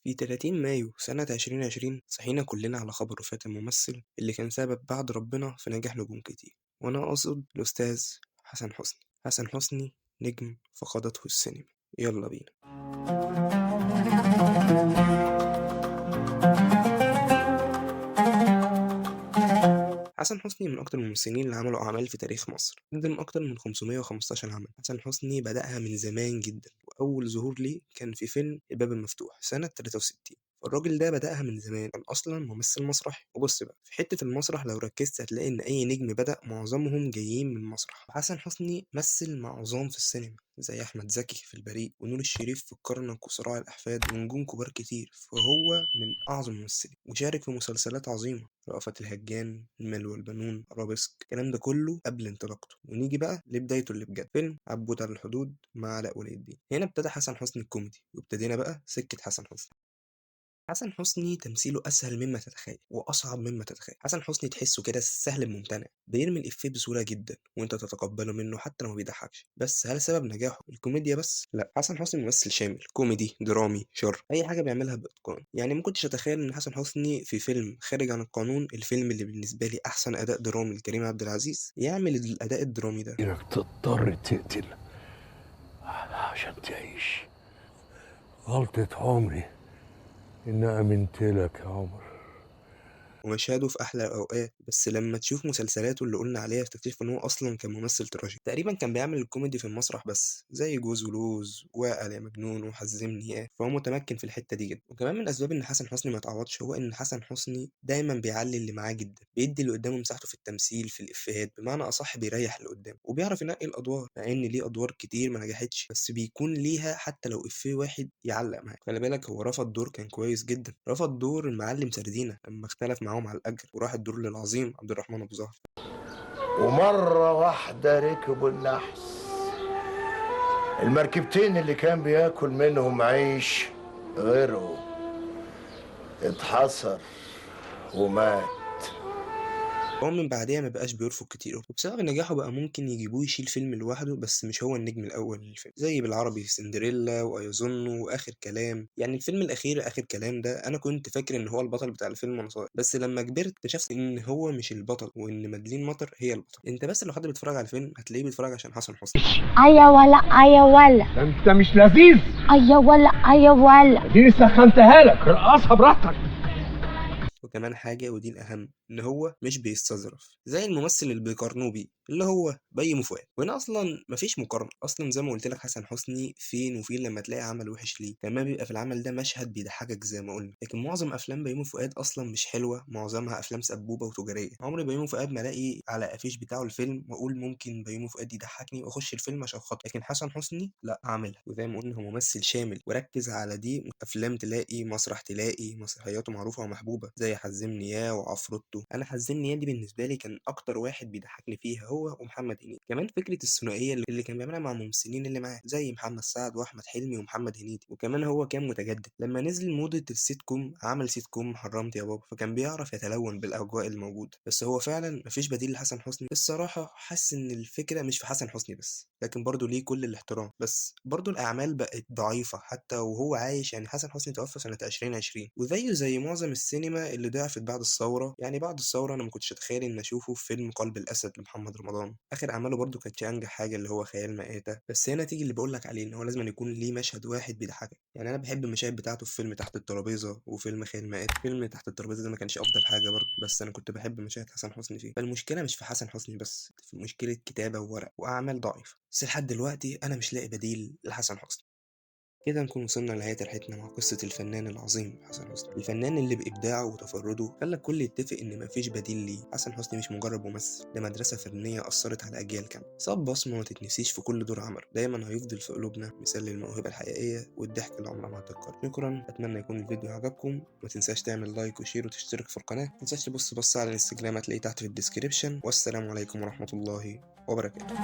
في 30 مايو سنة 2020 صحينا كلنا على خبر وفاة الممثل اللي كان سبب بعد ربنا في نجاح نجوم كتير، وأنا أقصد الأستاذ حسن حسني. حسن حسني نجم فقدته السينما. يلا بينا. حسن حسني من أكتر الممثلين اللي عملوا أعمال في تاريخ مصر، قدم أكتر من 515 عمل. حسن حسني بدأها من زمان جدا، وأول ظهور ليه كان في فيلم الباب المفتوح سنة 63. فالراجل ده بدأها من زمان، كان أصلا ممثل مسرحي. وبص بقى في حتة المسرح، لو ركزت هتلاقي إن أي نجم بدأ معظمهم جايين من المسرح. حسن حسني مثل مع عظام في السينما زي أحمد زكي في البريء، ونور الشريف في الكرنك وصراع الأحفاد، ونجوم كبار كتير. فهو من أعظم الممثلين، وشارك في مسلسلات عظيمة: رأفت الهجان، المال والبنون، أرابيسك، الكلام ده كله قبل انطلاقته. ونيجي بقى لبدايته اللي بجد، فيلم عبود على الحدود مع علاء ولي الدين. هنا ابتدى حسن حسني الكوميدي، وابتدينا بقى سكة حسن حسني. حسن حسني تمثيله أسهل مما تتخيل وأصعب مما تتخيل. حسن حسني تحسه كده سهل الممتنع، بيرمي الإفيه بسهولة جدا وأنت تتقبله منه حتى لو ما بيضحكش. بس هل سبب نجاحه الكوميديا بس؟ لا، حسن حسني ممثل شامل، كوميدي، درامي، شر، أي حاجة بيعملها بإتقان. يعني ما كنتش أتخيل إن حسن حسني في فيلم خارج عن القانون، الفيلم اللي بالنسبة لي أحسن أداء درامي لكريم عبد العزيز، يعمل الأداء الدرامي ده. انك تضطر تقتل عشان تعيش. غلطة عمري إن آمنت لك يا عمر. ومشاهده في أحلى الأوقات. بس لما تشوف مسلسلاته اللي قلنا عليها تكتشف إن هو أصلا كان ممثل تراجيدي. تقريبا كان بيعمل الكوميدي في المسرح بس، زي جوز ولوز، وقال يا مجنون، وحزمني إيه. فهو متمكن في الحتة دي جدا. وكمان من أسباب إن حسن حسني ما اتعوضش هو إن حسن حسني دايما بيعلي اللي معاه جدا، بيدي اللي قدامه مساحته في التمثيل، في الإفيهات، بمعنى أصح بيريح اللي قدامه، وبيعرف ينقي الأدوار. مع إن ليه أدوار كتير ما نجحتش، بس بيكون ليها حتى لو إفيه واحد يعلق معاك. خلي بالك هو رفض دور كان كويس جدا، رفض دور المعلم سردينة لما اختلف معاهم على الأجر، وراح الدور للعظيم عبد الرحمن أبو زهر. ومرة واحدة ركبوا النحس، المركبتين اللي كان بياكل منهم عيش غيرهم، اتحصر ومات. هو من بعديها ما بقاش بيرفض كتير، وبسبب نجاحه بقى ممكن يجيبوه يشيل فيلم لوحده، بس مش هو النجم الأول للفيلم، زي بالعربي سندريلا وأيظنه وآخر كلام. يعني الفيلم الأخير آخر كلام ده أنا كنت فاكر إن هو البطل بتاع الفيلم وأنا صغير، بس لما كبرت اكتشفت إن هو مش البطل، وإن مدلين مطر هي البطل. أنت بس لو حد بيتفرج على الفيلم هتلاقيه بيتفرج عشان حسن حسني. ايوه ولا ايوه ولا ده أنت مش لذيذ. ايوه ولا ايوه ولا دي سخنتها لك، رقصها براحتك. وكمان حاجة ودي الأهم، إن هو مش بيستظرف زي الممثل اللي بيقارنوه بيه اللي هو بيومي فؤاد. وهنا أصلا مفيش مقارنة أصلا. زي ما قلت لك حسن حسني فين وفين لما تلاقي عمل وحش ليه، لما بيبقى في العمل ده مشهد بيضحكك زي ما قلنا. لكن معظم أفلام بيومي فؤاد أصلا مش حلوة، معظمها أفلام سبوبة وتجارية. عمري بيومي فؤاد ما ألاقي على الأفيش بتاعه الفيلم وأقول ممكن بيومي فؤاد يضحكني وأخش الفيلم عشان خاطر. لكن حسن حسني لا، عاملها. وزي ما قلنا هو ممثل شامل، وركز على دي. أفلام تلاقي، مسرح تلاقي، مسرحياته معروفة ومحبوبة زي حزمني يا وعفروتو. انا حزمني يا دي بالنسبه لي كان اكتر واحد بيضحكني فيها، هو ومحمد هنيدي. كمان فكره الثنائيه اللي كان بيعملها مع الممثلين اللي معاه زي محمد سعد واحمد حلمي ومحمد هنيدي. وكمان هو كان متجدد لما نزل موضه السيت كوم، عمل سيت كوم حرمت يا بابا، فكان بيعرف يتلون بالاجواء الموجوده. بس هو فعلا مفيش بديل لحسن حسني. الصراحه حاسس ان الفكره مش في حسن حسني بس، لكن برضه ليه كل الاحترام. بس برضه الاعمال بقت ضعيفه حتى وهو عايش. يعني حسن حسني توفى سنه 2020، وزيه زي معظم السينما اللي ضعفت بعد الثوره. يعني بعد الثوره انا ما كنتش اتخيل ان اشوفه في فيلم قلب الاسد لمحمد رمضان. اخر اعماله برضه كانتش انجح حاجه، اللي هو خيال مآتة. بس هنا تيجي اللي بقول لك عليه، ان هو لازم يكون ليه مشهد واحد بيضحكك. يعني انا بحب المشاهد بتاعته في فيلم تحت الترابيزه وفيلم خيال مآتة. فيلم تحت الترابيزه ده ما كانش افضل حاجه برضه، بس انا كنت بحب مشاهد حسن حسني فيه. فالمشكله مش في حسن حسني بس، في مشكله كتابه وورق واعمال ضعيفه. بس لحد دلوقتي انا مش لاقي بديل لحسن حسني. كده نكون وصلنا لنهاية رحلتنا مع قصة الفنان العظيم حسن حسني، الفنان اللي بإبداعه وتفرده خلى الكل يتفق إن مفيش بديل ليه. حسن حسني مش مجرد ممثل، ده مدرسة فنية أثرت على أجيال كاملة، ساب بصمة ما تتنسيش في كل دور عمله. دايما هيفضل في قلوبنا مثال للموهبة الحقيقية والضحك اللي عمرها ما هتتكرر. شكرا، أتمنى يكون الفيديو عجبكم. ما تنساش تعمل لايك وشير وتشترك في القناة. ما تنساش تبص على الانستجرام هتلاقيه تحت في الديسكريبشن. والسلام عليكم ورحمة الله وبركاته.